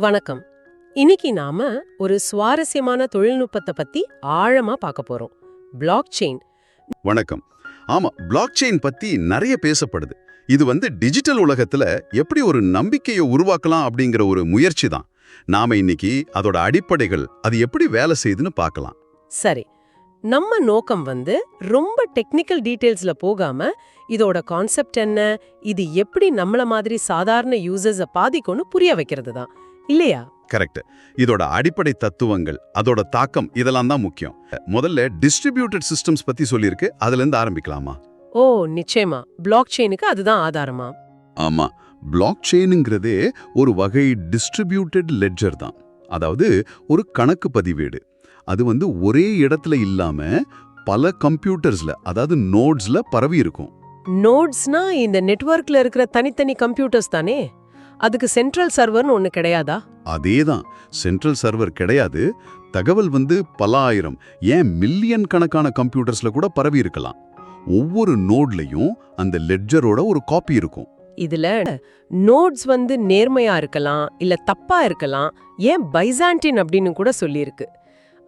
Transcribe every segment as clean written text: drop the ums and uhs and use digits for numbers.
வணக்கம். இன்னைக்கு நாம ஒரு சுவாரஸ்யமான தொழில்நுட்பத்தை பத்தி ஆழமா பார்க்க போறோம். Block chain. வணக்கம். ஆமா, பிளாக் செயின் பத்தி நிறைய பேசப்படுது. இது டிஜிட்டல் உலகத்துல எப்படி ஒரு நம்பிக்கையை உருவாக்கலாம் அப்படிங்கிற ஒரு முயற்சி தான். நாம இன்னைக்கு அதோட அடிப்படைகள், அது எப்படி வேலை செய்யுதுன்னு பார்க்கலாம். சரி, நம்ம நோக்கம் ரொம்ப டெக்னிக்கல் டீடைல்ஸ்ல போகாம இதோட கான்செப்ட் என்ன, இது எப்படி நம்மள மாதிரி சாதாரண யூசர்ஸை பாதிக்கும்னு புரிய வைக்கிறது தான், இல்லையா? கரெக்ட். இதோட அடிப்படை தத்துவங்கள், அதோட தாக்கம், இதெல்லாம் தான் முக்கியம். முதல்ல டிஸ்ட்ரிபியூட்டட் சிஸ்டம்ஸ் பத்தி சொல்லியிருக்கு, அதுல இருந்து ஆரம்பிக்கலாமா? ஓ நிச்சயமா. பிளாக் செயினுக்கு அதுதான் ஆதாரமா? ஆமா, பிளாக் செயினுங்கிறதே ஒரு வகை டிஸ்ட்ரிபியூட்டட் லெட்ஜர் தான். அதாவது ஒரு கணக்கு பதிவேடு. அது ஒரே இடத்துல இல்லாம பல கம்ப்யூட்டர்ஸ்ல, அதாவது நோட்ஸ்ல பரவி இருக்கும். நோட்ஸ்னா இந்த நெட்வொர்க்ல இருக்கிற தனித்தனி கம்ப்யூட்டர்ஸ் தானே? அதுக்கு சென்ட்ரல் சர்வர்னு ஒன்னு கிடையாதா? அதேதான், சென்ட்ரல் சர்வர் கிடையாது. தகவல் பல ஆயிரம், ஏன் மில்லியன் கணக்கான கம்ப்யூட்டர்ஸ்ல கூட பரவி இருக்கலாம். ஒவ்வொரு நோட்லயும் அந்த லெட்ஜரோட ஒரு காப்பி இருக்கும். இதுல நோட்ஸ் நேர்மையா இருக்கலாம், இல்ல தப்பா இருக்கலாம், ஏன் பைசாண்டின் அப்படின்னு கூட சொல்லியிருக்கு.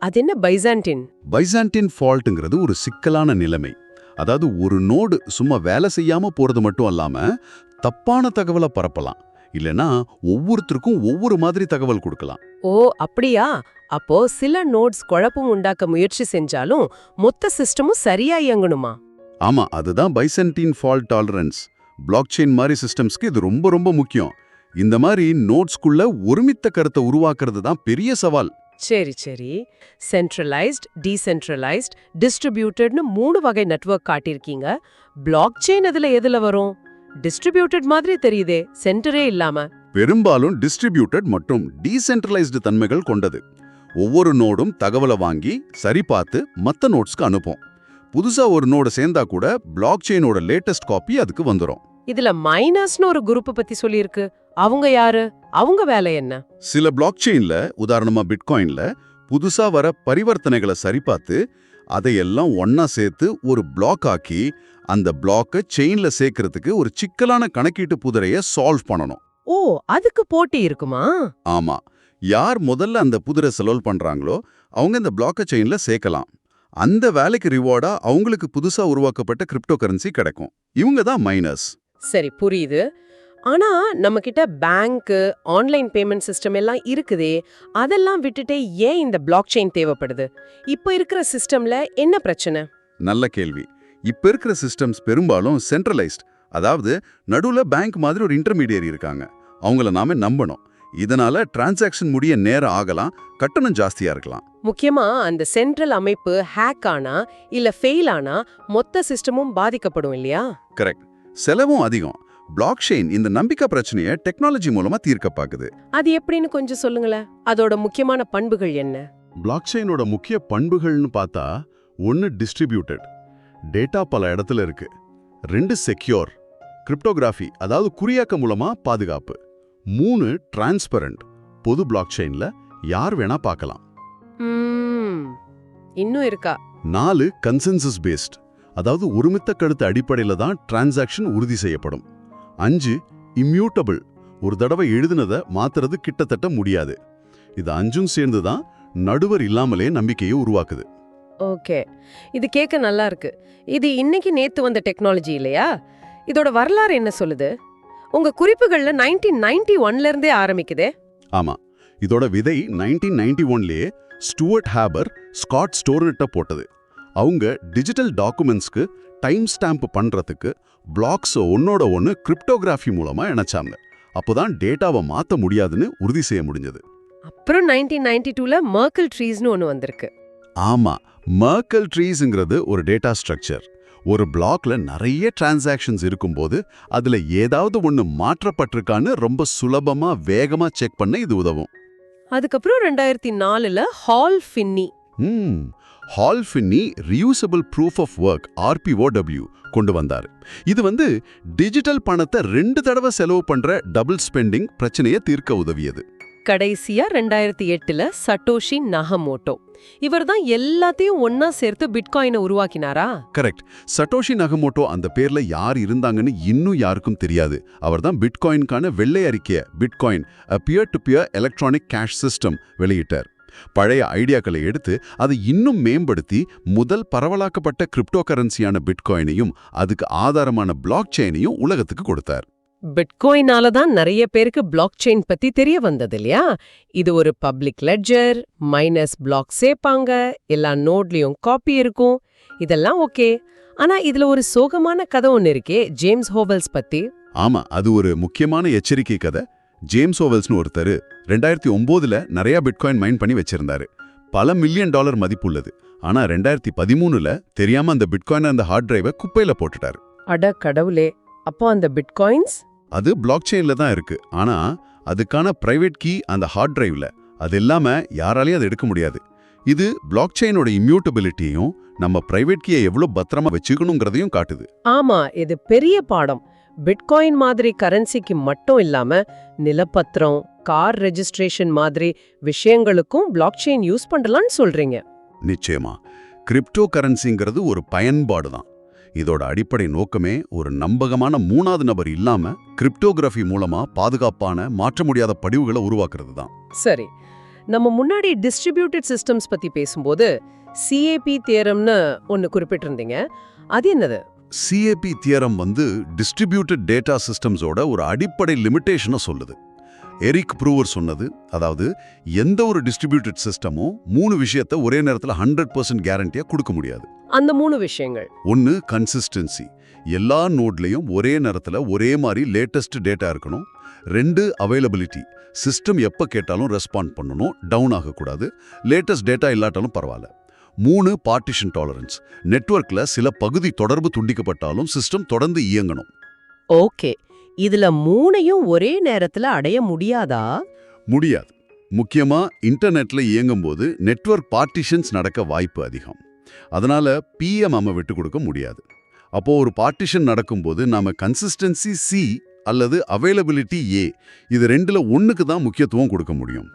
அது என்ன பைசாண்டின்? பைசாண்டின் ஃபால்ட்ங்கிறது ஒரு சிக்கலான நிலைமை. அதாவது ஒரு நோடு சும்மா வேலை செய்யாம போறது மட்டும் அல்லாம தப்பான தகவலை பரப்பலாம், இல்லனா ஒவ்வொருத்தருக்கும் ஒவ்வொரு மாதிரி தகவல் கொடுக்கலாம். ஓ அப்படியா? அப்போ சில நோட்ஸ் குழப்பம் உண்டாக்க முயற்சி செஞ்சாலும் மொத்த சிஸ்டமும் சரியா இயங்கணுமா? ஆமா, அதுதான் பைசாண்டின் ஃபால்ட் டாலரன்ஸ். பிளாக் செயின் மாதிரி சிஸ்டம்ஸ்க்கு இது ரொம்ப ரொம்ப முக்கியம். இந்த மாதிரி நோட்ஸ்குள்ள ஒருமித்த கருத்தை உருவாக்குறது தான் பெரிய சவால். சரி சரி, சென்ட்ரலைஸ்ட், டீசென்ட்ரலைஸ்ட், டிஸ்ட்ரிபியூட்டட்னு 3 வகை நெட்வொர்க் காட்டியிருக்கீங்க. பிளாக் செயின் எதுல வரும்? டிஸ்ட்ரிபியூட்டட் மாதிரி தெரியுதே, சென்டரே இல்லாம. பெரும்பாலும் டிஸ்ட்ரிபியூட்டட் மற்றும் டீசென்ட்ரலைஸ்டு தன்மைகள் கொண்டது. ஒவ்வொரு நோடும் தகவலை வாங்கி சரி பார்த்து மற்ற நோட்ஸ்க்கு அனுப்பும். புதுசா ஒரு நோடு சேர்ந்தா கூட பிளாக் செயினோட லேட்டஸ்ட் காப்பி அதுக்கு வந்துடும். இதுல மைனர்ஸ்னு ஒரு குரூப் பத்தி சொல்லியிருக்கு. அவங்க யாரு? அவங்க வேலை என்ன? சில பிளாக் செயின்ல, உதாரணமா பிட்காயின்ல, புதுசா வர பரிவர்த்தனைகளை சரிபார்த்து அதையெல்லாம் ஒன்னா சேர்த்து ஒரு பிளாக் ஆக்கி அந்த பிளாக்கை செயின்ல சேர்க்கறதுக்கு ஒரு சிக்கலான கணக்கீட்டு புதிரைய சால்வ் பண்ணணும். ஓ, அதுக்கு போட்டி இருக்குமா? ஆமா, யார் முதல்ல அந்த புதிரை சால்வ் பண்றாங்களோ அவங்க இந்த பிளாக்கை செயின்ல சேர்க்கலாம். அந்த வேலைக்கு ரிவார்டா அவங்களுக்கு புதுசா உருவாக்கப்பட்ட கிரிப்டோ கரன்சி கிடைக்கும். இவங்க தான் மைனர்ஸ். சரி, புரியுது. ஆனா நம்ம கிட்ட பேங்க், ஆன்லைன் பேமெண்ட் சிஸ்டம் எல்லாம் இருக்குதே, அதெல்லாம் விட்டுட்டு ஏன் இந்த பிளாக் செயின் தேவைப்படுது? இப்போ இருக்கிற சிஸ்டம்ல என்ன பிரச்சனை? நல்ல கேள்வி. இப்ப இருக்கிற சிஸ்டம்ஸ் பெரும்பாலும் சென்ட்ரலைஸ்ட், அதாவது நடுவுல பேங்க் மாதிரி ஒரு இன்டர்மீடியரி இருக்காங்க. அவங்கள நாம நம்பணும். இதனால டிரான்சாக்ஷன் முடிய நேரம் ஆகலாம், கட்டணம் ஜாஸ்தியா இருக்கலாம். முக்கியமா அந்த சென்ட்ரல் அமைப்பு ஹேக் ஆனா இல்ல ஃபெயில் ஆனா மொத்த சிஸ்டமும் பாதிக்கப்படும், இல்லையா? கரெக்ட். செலவும் அதிகம். பிளாக் செயின் இந்த நம்பிக்கை பிரச்சனையை டெக்னாலஜி மூலமா தீர்க்க பாக்குது. அது எப்படின்னு கொஞ்சம் சொல்லுங்களேன். அதோட முக்கியமான பண்புகள் என்ன? பிளாக் செயினோட முக்கிய பண்புகள்னு பார்த்தா, 1 டிஸ்ட்ரிபியூட்டட், டேட்டா பல இடத்துல இருக்கு. 2 செக்யூர், கிரிப்டோகிராஃபி, அதாவது குறியாக்க மூலமா பாதுகாப்பு. 3 டிரான்ஸ்பரண்ட், பொது பிளாக் செயின்ல யார் வேணா பார்க்கலாம். இன்னும் இருக்கா? 4 கன்சென்சஸ் பேஸ்ட், அதாவது ஒருமித்த கருத்து அடிப்படையில தான் டிரான்சாக்ஷன் உறுதி செய்யப்படும். 5 இம்யூட்டபிள், ஒரு தடவை எழுதுனதை மாத்துறது கிட்டத்தட்ட முடியாது. இது 5ம் சேர்ந்து தான் நடுவர் இல்லாமலே நம்பிக்கையை உருவாக்குது. ஓகே, இது கேட்க நல்லா இருக்கு. இது இன்னைக்கு நேத்து வந்த டெக்னாலஜி இல்லையா? இதோட வரலாறு என்ன சொல்லுது? உங்க குறிப்புகள்ல 1991ல இருந்தே ஆரம்பிக்குதே. ஆமா, இதோட விதை 1991லே ஸ்டூவர்ட் ஹேபர் ஸ்காட் ஸ்டோர்னெட்ட போட்டது. அவங்க டிஜிட்டல் டாக்குமெண்ட்ஸ்க்கு டைம் ஸ்டாம்ப் பண்றதுக்கு பிளாக்ஸ் ஒன்னோட ஒன்னு கிரிப்டோகிராஃபி மூலமா இணைச்சாங்க. அப்போதான் டேட்டாவை மாத்த முடியாதுன்னு உறுதி செய்ய முடிஞ்சது. அப்புறம் 1992ல மர்க்கல் ட்ரீஸ்னு ஒன்னு வந்திருக்கு. ஆமா, மர்க்கல் ட்ரீஸ்ங்கிறது ஒரு டேட்டா ஸ்ட்ரக்சர். ஒரு பிளாக்ல நிறைய டிரான்சாக்ஷன்ஸ் இருக்கும்போது அதுல ஏதாவது ஒன்னு மாற்றப்பட்டிருக்கான்னு ரொம்ப சுலபமா வேகமா செக் பண்ண இது உதவும். அதுக்கப்புறம் 2004ல Hal Finney reusable proof of work RPOW கொண்டு வந்தாரு. இது டிஜிட்டல் பணத்தை 2 தடவை செலவு பண்ற டபுள் ஸ்பெண்டிங் பிரச்சனையை தீர்க்க உதவியது. கடைசியா 2008ல சட்டோஷி நகமோட்டோ இவர்தான் எல்லாத்தையும் ஒன்னா சேர்த்து பிட்காயினை உருவாக்கினாரா? கரெக்ட். சட்டோஷி நகமோட்டோ அந்த பேர்ல யார் இருந்தாங்கன்னு இன்னும் யாருக்கும் தெரியாது. அவர்தான் பிட்காயின்கான வெள்ளை அறிக்கைய Bitcoin peer to peer electronic cash system வெளியிட்டார். பழைய ஐடியாக்களை எடுத்து அதை இன்னும் மேம்படுத்தி முதல் பரவலாக்கப்பட்ட கிரிப்டோ கரன்சியான பிட்காயினையும் அதுக்கு ஆதாரமான பிளாக் செயினையும் உலகத்துக்கு கொடுத்தார். பிட்காயினால தான் நிறைய பேருக்கு பிளாக் செயின் பத்தி தெரிய வந்தது இல்லையா? இது ஒரு பப்ளிக் லெட்ஜர், மைனஸ் பிளாக் சேர்ப்பாங்க, எல்லா நோட்லயும் காப்பி இருக்கும், இதெல்லாம் ஓகே. ஆனா இதுல ஒரு சோகமான கதை ஒன்னு இருக்கே, ஜேம்ஸ் ஹோவெல்ஸ் பத்தி. ஆமா, அது ஒரு முக்கியமான எச்சரிக்கை கதை. ஜேம்ஸ் ஹோவெல்ஸ்னு ஒருத்தர் 2009ல நிறைய பிட்காயின் மைன் பண்ணி வச்சிருந்தாரு. பல $1 மில்லியன் மதிப்புள்ளது. ஆனா 2013ல தெரியாம அந்த பிட்காயின் அந்த ஹார்ட் டிரைவை குப்பையில போட்டுட்டாரு. அட கடவுளே! அப்போ அந்த பிட்காயின்ஸ் அது பிளாக் செயின்ல தான் இருக்கு. ஆனா அதுக்கான பிரைவேட் கீ அந்த ஹார்ட் டிரைவ்ல. அது இல்லாம யாராலையும் அதை எடுக்க முடியாது. இது பிளாக் செயினோட இம்யூட்டபிலிட்டியையும் நம்ம பிரைவேட் கீயை எவ்வளவு பத்திரமா வச்சுக்கணுங்கிறதையும் காட்டுது. ஆமா, இது பெரிய பாடம். பிட்காயின் மாதிரி கரன்சிக்கு மட்டும் இல்லாம நிலப்பத்திரம், கார் ரெஜிஸ்ட்ரேஷன் மாதிரி விஷயங்களுக்கும் பிளாக் செயின் யூஸ் பண்ணலாம்னு சொல்றீங்க. நிச்சயமா. கிரிப்டோ கரன்சிங்கிறது ஒரு பயன்பாடு தான். இதோட அடிப்படை நோக்கமே ஒரு நம்பகமான மூணாவது நபர் இல்லாம கிரிப்டோகிராஃபி மூலமா பாதுகாப்பான மாற்ற முடியாத படிவுகளை உருவாக்குறது தான். சரி, நம்ம முன்னாடி டிஸ்ட்ரிபியூட்டட் சிஸ்டம்ஸ் பத்தி பேசும்போது சிஏபி தியரம்னு ஒன்னு குறிப்பிட்டிருந்தீங்க. அது என்னது? சிஏபி தியரம் டிஸ்ட்ரிபியூட்டட் டேட்டா சிஸ்டம்ஸோட ஒரு அடிப்படை லிமிட்டேஷனை சொல்லுது. எரிக் ப்ரூவர் சொன்னது, அதாவது எந்த ஒரு டிஸ்ட்ரிபியூட்டட் சிஸ்டமும் 3 விஷயத்தை ஒரே நேரத்தில் 100% கேரண்டியா கொடுக்க முடியாது. அந்த 3 விஷயங்கள்: 1 கன்சிஸ்டன்சி, எல்லா நோட்லயும் ஒரே நேரத்தில் ஒரே மாதிரி லேட்டஸ்ட் டேட்டா இருக்கணும். 2 அவைலபிலிட்டி, சிஸ்டம் எப்ப கேட்டாலும் ரெஸ்பாண்ட் பண்ணணும், டவுன் ஆகக்கூடாது, லேட்டஸ்ட் டேட்டா இல்லாட்டாலும் பரவாயில்ல. 3 பார்ட்டிஷன் டாலரன்ஸ், நெட்வொர்க்ல சில பகுதி தொடர்பு துண்டிக்கப்பட்டாலும் சிஸ்டம் தொடர்ந்து இயங்கணும். ஓகே, இதுல 3ஐயும் ஒரே நேரத்துல அடைய முடியாதா? முடியாது. முக்கியமா இன்டர்நெட்ல இயங்கும்போது நெட்வொர்க் பார்ட்டிஷன்ஸ் நடக்க வாய்ப்பு அதிகம். அதனால பிஎம் விட்டு கொடுக்க முடியாது. அப்போ ஒரு பார்ட்டிஷன் நடக்கும்போது நாம கன்சிஸ்டன்சி சி அல்லது அவைலபிலிட்டி ஏ, இது 2ல 1க்கு தான் முக்கியத்துவம் கொடுக்க முடியும்.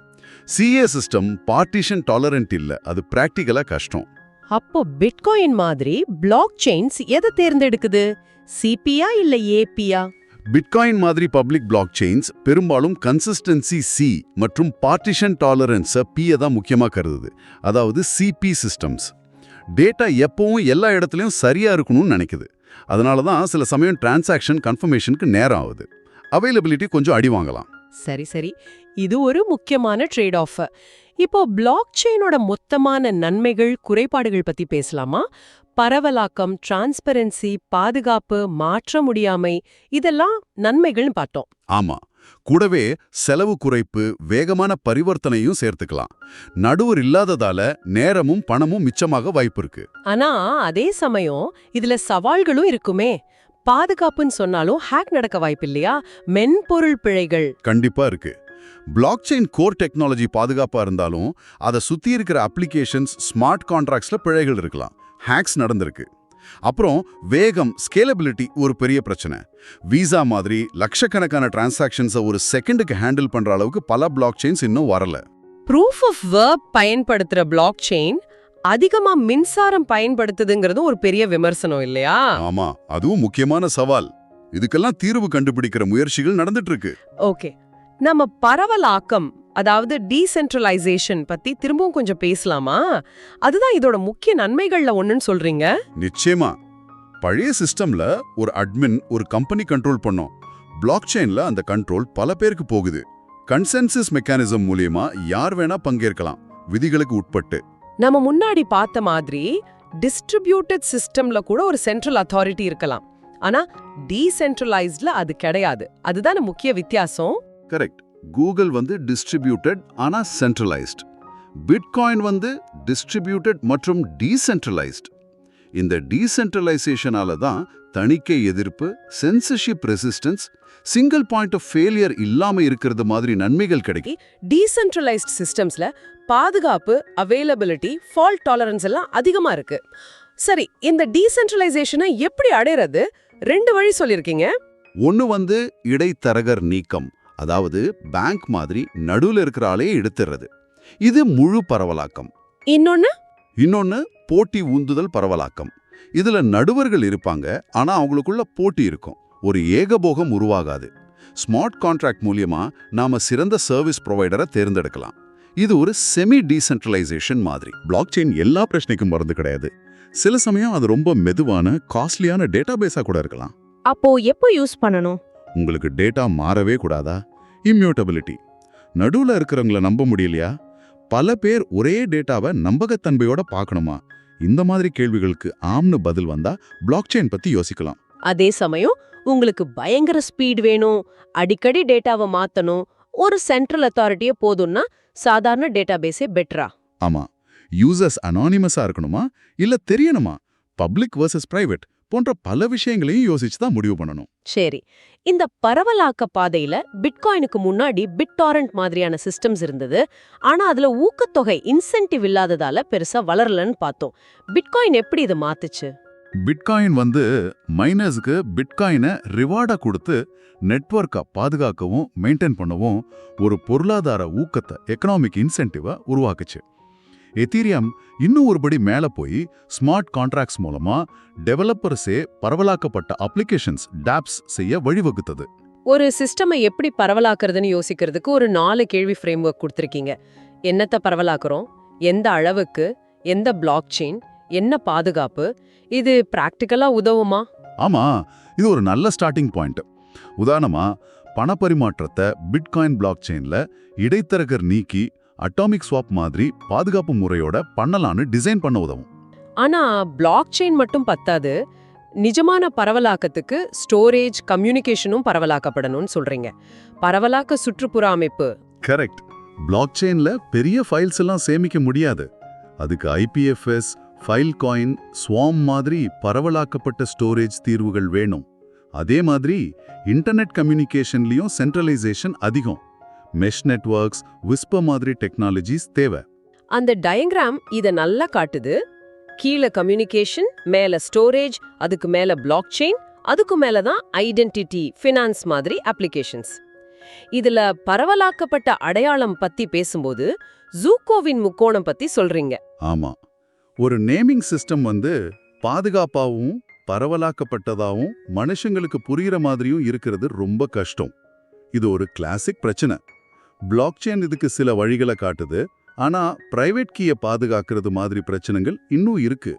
சிஏ சிஸ்டம் பார்ட்டிஷன் டாலரண்ட் இல்ல, அது பிராக்டிகலா கஷ்டம். அப்போ பிட்காயின் மாதிரி பிளாக் செயின்ஸ் எதை தேர்ந்தெடுக்குது? சிபியா இல்ல ஏபியா? பிட்காயின் மாதிரி பப்ளிக் பிளாக் செயின்ஸ் பெரும்பாலும் கன்சிஸ்டன்சி சி மற்றும் பார்ட்டிஷன் டாலரன்ஸை பியை தான் முக்கியமா கருதுது. அதாவது சிபி சிஸ்டம்ஸ். டேட்டா எப்பவும் எல்லா இடத்துலையும் சரியா இருக்கணும்னு நினைக்குது. அதனால தான் சில சமயம் டிரான்சாக்ஷன் கன்ஃபர்மேஷனுக்கு நேரம் ஆகுது. அவைலபிலிட்டி கொஞ்சம் அடி வாங்கலாம். சரி சரி, இது ஒரு முக்கியமான ட்ரேட் ஆஃப். இப்போ பிளாக் செயினோட மொத்தமான நன்மைகள் குறைபாடுகள் பத்தி பேசலாமா? பரவலாக்கம், டிரான்ஸ்பரன்சி, பாதுகாப்பு, மாற்ற முடியாமை, இதெல்லாம் நன்மைகள்னு பார்த்தோம். ஆமா, கூடவே செலவு குறைப்பு, வேகமான பரிவர்த்தனையும் சேர்த்துக்கலாம். நடுவர் இல்லாததால நேரமும் பணமும் மிச்சமாக வாய்ப்பு இருக்கு. ஆனா அதே சமயம் இதுல சவால்களும் இருக்குமே. பாதுகாப்புன்னு சொன்னாலும் ஹேக் நடக்க வாய்ப்பு இல்லையா? மென்பொருள் பிழைகள் கண்டிப்பா இருக்கு. பிளாக் செயின் கோர் டெக்னாலஜி பாதுகாப்பா இருந்தாலும் அதை சுத்தி இருக்கிற அப்ளிகேஷன்ஸ், ஸ்மார்ட் கான்ட்ராக்ட்ஸ்ல பிழைகள் இருக்கலாம். ஹேக்ஸ் நடந்திருக்கு. அப்புறம் வேகம், ஸ்கேலபிலிட்டி ஒரு பெரிய பிரச்சனை. விசா மாதிரி லட்சக்கணக்கான டிரான்சாக்ஷன்ஸை ஒரு செகண்டுக்கு ஹேண்டில் பண்ற அளவுக்கு பல பிளாக் செயின்ஸ் இன்னும் வரல. ப்ரூஃப் ஆஃப் வொர்க் பயன்படுத்துற பிளாக் செயின் அதிகமா மின்சாரம் பயன்படுத்துதுங்கிறது ஒரு பெரிய விமர்சனம் இல்லையா? ஆமா, அதுவும் முக்கியமான சவால். இதுக்கெல்லாம் தீர்வு கண்டுபிடிக்கிற முயற்சிகள் நடந்துட்டு இருக்கு. ஓகே, நம்ம பரவலாக்கம், அதாவது டீசென்ட்ரலைசேஷன் பத்தி திரும்பவும் கொஞ்சம் பேசலாமா? அதுதான் இதோட முக்கிய நன்மைகள்ல ஒண்ணுன்னு சொல்றீங்க. நிச்சயமா. பழைய சிஸ்டம்ல ஒரு அட்மின் ஒரு கம்பெனி கண்ட்ரோல் பண்ணோம். பிளாக் செயின்ல அந்த கண்ட்ரோல் பல பேருக்கு போகுது. கன்சென்சஸ் மெக்கானிசம் மூலியமா யார் வேணா பங்கேற்கலாம், விதிகளுக்கு உட்பட்டு. நம்ம முன்னாடி பார்த்த மாதிரி டிஸ்ட்ரிபியூட்டட் சிஸ்டம்ல கூட ஒரு சென்ட்ரல் அத்தாரிட்டி இருக்கலாம். ஆனா டீசென்ட்ரலைஸ்ட்ல அது கிடையாது. அதுதான் முக்கிய வித்தியாசம். கரெக்ட். கூகுள் டிஸ்ட்ரிபியூட்டட் ஆனா சென்ட்ரலைஸ்ட். பிட்காயின் டிஸ்ட்ரிபியூட்டட் மற்றும் டீசென்ட்ரலைஸ்ட். இந்த டீசென்ட்ரலைசேஷனால தான் தணிக்கை எதிர்ப்பு, censorship resistance, single point of failure இல்லாம இருக்கிறது மாதிரி நன்மைகள் கிடைக்கும். டீசென்ட்ரலைஸ்ட் சிஸ்டம்ஸ்ல பாதுகாப்பு, அவைலபிலிட்டி, ஃபால்ட் டாலரன்ஸ் எல்லாம் அதிகமா இருக்கு. சரி, இந்த டீசென்ட்ரலைசேஷனை எப்படி அடையறது? 2 வழி சொல்லிருக்கீங்க. ஒன்னு இடைத்தரகர் நீக்கம், அதாவது பேங்க் மாதிரி நடுவுல இருக்கிற ஆளையே எடுத்துறது. இது முழு பரவலாக்கம். இன்னொன்னு போட்டி உந்துதல் பரவலாக்கம். இதுல நடுவர்கள் இருப்பாங்க, ஆனா அவங்களுக்குள்ள போட்டி இருக்கும். ஒரு ஏகபோகம் உருவாகாது. ஸ்மார்ட் கான்ட்ராக்ட் மூலியமா நாம சிறந்த சர்வீஸ் ப்ரொவைடரை தேர்ந்தெடுக்கலாம். இது ஒரு செமி டீசென்ட்ரலைசேஷன் மாதிரி. பிளாக் செயின் எல்லா பிரச்சனைக்கும் மருந்து கிடையாது. சில சமயம் அது ரொம்ப மெதுவான காஸ்ட்லியான டேட்டாபேஸா கூட இருக்கலாம். அப்போ எப்போ யூஸ் பண்ணணும்? உங்களுக்கு டேட்டா மாறவே கூடாதா? இம்யூட்டபிலிட்டி. நடுவுல இருக்கிறவங்கள நம்ப முடியலையா? பல பேர் ஒரே டேட்டாவை நம்பகத்தன்மையோட பார்க்கணுமா? இந்த மாதிரி கேள்விகளுக்கு ஆம்னு பதில் வந்தா பிளாக் செயின் பத்தி யோசிக்கலாம். அதே சமயம் உங்களுக்கு பயங்கர ஸ்பீட் வேணும், அடிக்கடி டேட்டாவை மாத்தணும், ஒரு சென்ட்ரல் அத்தாரிட்டியே போதும்னா சாதாரண டேட்டாபேஸே பெட்டரா? ஆமா, யூசர்ஸ் அனானிமஸா இருக்கணுமா இல்ல தெரியணுமா, பப்ளிக் வர்சஸ் பிரைவேட் போன்ற பல விஷயங்களையும் யோசிச்சு தான் முடிவு பண்ணணும். சரி, இந்த பரவலாக்க பாதையில பிட்காயினுக்கு முன்னாடி பிட்டாரண்ட் மாதிரியான சிஸ்டம்ஸ் இருந்தது. ஆனா அதுல ஊக்கத்தொகை இன்சென்டிவ் இல்லாததால பெருசா வளரலன்னு பார்த்தோம். பிட்காயின் எப்படி இதை மாத்துச்சு? பிட்காயின் மைனர்ஸ்க்கு பிட்காயினை ரிவார்டா கொடுத்து நெட்வொர்க்கை பாதுகாக்கவும் மெயின்டைன் பண்ணவும் ஒரு பொருளாதார ஊக்கத்தை, எக்கனாமிக் இன்சென்டிவை உருவாக்குச்சு. எத்தீரியம் இன்னும் ஒருபடி மேல போய் ஸ்மார்ட் கான்ட்ராக்ட்ஸ் மூலமா டெவலப்பர்ஸே பரவலாக்கப்பட்ட அப்ளிகேஷன்ஸ் டாப்ஸ் செய்ய வழிவகுத்தது. ஒரு சிஸ்டமை எப்படி பரவலாக்குறதுன்னு யோசிக்கிறதுக்கு ஒரு 4 கேள்வி ஃப்ரேம் ஒர்க் கொடுத்துருக்கீங்க. என்னத்தை பரவலாக்குறோம், எந்த அளவுக்கு, எந்த பிளாக் செயின், என்ன பாதுகாப்பு, இது பிராக்டிக்கலா உதவுமா? ஆமா, இது ஒரு நல்ல ஸ்டார்டிங் பாயிண்ட். உதாரணமா, பணப்பரிமாற்றத்தை பிட்காயின் பிளாக் செயின்ல இடைத்தரகர் நீக்கி அட்டாமிக் ஸ்வாப் மாதிரி பாதுகாப்பு முறையோட பண்ணலான்னு டிசைன் பண்ண உதவும். ஆனா பிளாக் செயின் மட்டும் பத்தாது, நிஜமான பரவலாக்கத்துக்கு ஸ்டோரேஜ், கம்யூனிகேஷனும் பரவலாக்கப்படணும்னு சொல்றீங்க. பரவலாக்க சுற்றுப்புற அமைப்பு. கரெக்ட். பிளாக் செயின்ல பெரிய ஃபைல்ஸ் எல்லாம் சேமிக்க முடியாது. அதுக்கு IPFS, ஃபைல் காயின், ஸ்வாம் மாதிரி பரவலாக்கப்பட்ட ஸ்டோரேஜ் தீர்வுகள் வேணும். அதே மாதிரி இன்டர்நெட் கம்யூனிகேஷன்லயும் சென்ட்ரலைசேஷன் அதிகம். மெஷ் நெட்வொர்க்ஸ், விஸ்பர் மாதிரி டெக்னாலஜிஸ் தேவை. அந்த டயக்ராம் இத நல்லா காட்டுது. கீழே கம்யூனிகேஷன், மேல ஸ்டோரேஜ், அதுக்கு மேல பிளாக் செயின், அதுக்கு மேல தான் ஐடென்டிட்டி, ஃபினான்ஸ் மாதிரி அப்ளிகேஷன்ஸ். இதுல பரவலாக்கப்பட்ட அடையாளம் பத்தி பேசும்போது ஜூகோவின் முக்கோணம் பத்தி சொல்றீங்க. ஆமா, ஒரு நேமிங் சிஸ்டம் பாதுகாப்பாவும் பரவலாக்கப்பட்டதாவும் மனுஷங்களுக்கு புரியுற மாதிரியும் இருக்கிறது ரொம்ப கஷ்டம். இது ஒரு கிளாசிக் பிரச்சனை. பிளாக் செயின் இதுக்கு சில வழிகளை காட்டுது. ஆனா பிரைவேட் கீயை பாதுகாக்கிறது மாதிரி பிரச்சனைகள் இன்னும் இருக்கு.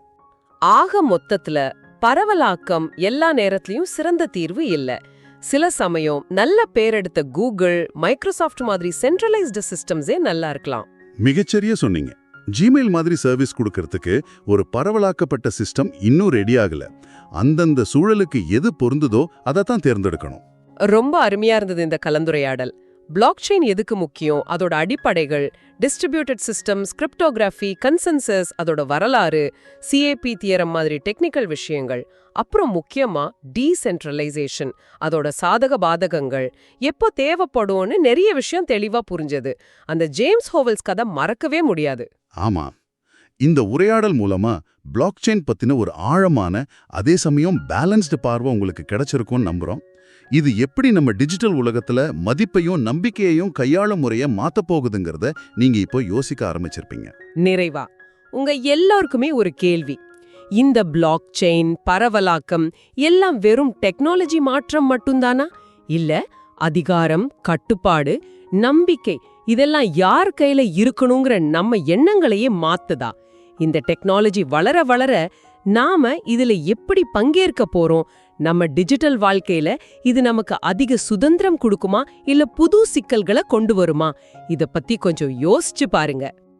ஆக மொத்தத்துல பரவலாக்கம் எல்லா நேரத்திலயும் சிறந்த தீர்வு இல்ல. சில சமயம் நல்ல பேரெடுத்த கூகுள், மைக்ரோசாஃப்ட் மாதிரி சென்ட்ரலைஸ்டு சிஸ்டம்ஸே நல்லா இருக்கலாம். மிகச்சரியா சொன்னீங்க. ஜிமெயில் மாதிரி சர்வீஸ் கொடுக்கறதுக்கு ஒரு பரவலாக்கப்பட்ட சிஸ்டம் இன்னும் ரெடி ஆகல. அந்தந்த சூழலுக்கு எது பொருந்துதோ அதைத்தான் தேர்ந்தெடுக்கணும். ரொம்ப அருமையா இருந்தது இந்த கலந்துரையாடல். பிளாக் செயின் எதுக்கு முக்கியம், அதோட அடிப்படைகள், டிஸ்ட்ரிபியூட்டட் சிஸ்டம்ஸ், கிரிப்டோகிராஃபி, கன்சென்சஸ், அதோட வரலாறு, CAP தியரம் மாதிரி டெக்னிக்கல் விஷயங்கள், அப்புறம் முக்கியமா டீசென்ட்ரலைசேஷன், அதோட சாதக பாதகங்கள், எப்போ தேவைப்படும்னு நிறைய விஷயம் தெளிவா புரிஞ்சது. அந்த ஜேம்ஸ் ஹோவல்ஸ் கதை மறக்கவே முடியாது. ஆமா, இந்த உரையாடல் மூலமா பிளாக் செயின் பத்தின ஒரு ஆழமான, அதே சமயம் பேலன்ஸ்டு பார்வை உங்களுக்கு கிடைச்சிருக்கும்னு நம்புறோம். இது எப்படி நம்ம டிஜிட்டல் உலகத்துல மதிப்பையும் நம்பிக்கையையும் கையாளும் முறையை மாத்த போகுதுங்கிறத நீங்க இப்போ யோசிக்க ஆரம்பிச்சிருப்பீங்க. நிறைவா உங்க எல்லாருக்குமே ஒரு கேள்வி. இந்த பிளாக் செயின், பரவலாக்கம் எல்லாம் வெறும் டெக்னாலஜி மாற்றம் மட்டும்தானா? இல்ல அதிகாரம், கட்டுப்பாடு, நம்பிக்கை இதெல்லாம் யார் கையில இருக்கணுங்கிற நம்ம எண்ணங்களையே மாத்துதா? இந்த டெக்னாலஜி வளர வளர நாம இதுல எப்படி பங்கேற்க போறோம்? நம்ம டிஜிட்டல் வாழ்க்கையில இது நமக்கு அதிக சுதந்திரம் கொடுக்குமா இல்ல புது சிக்கல்களை கொண்டு வருமா? இத பத்தி கொஞ்சம் யோசிச்சு பாருங்க.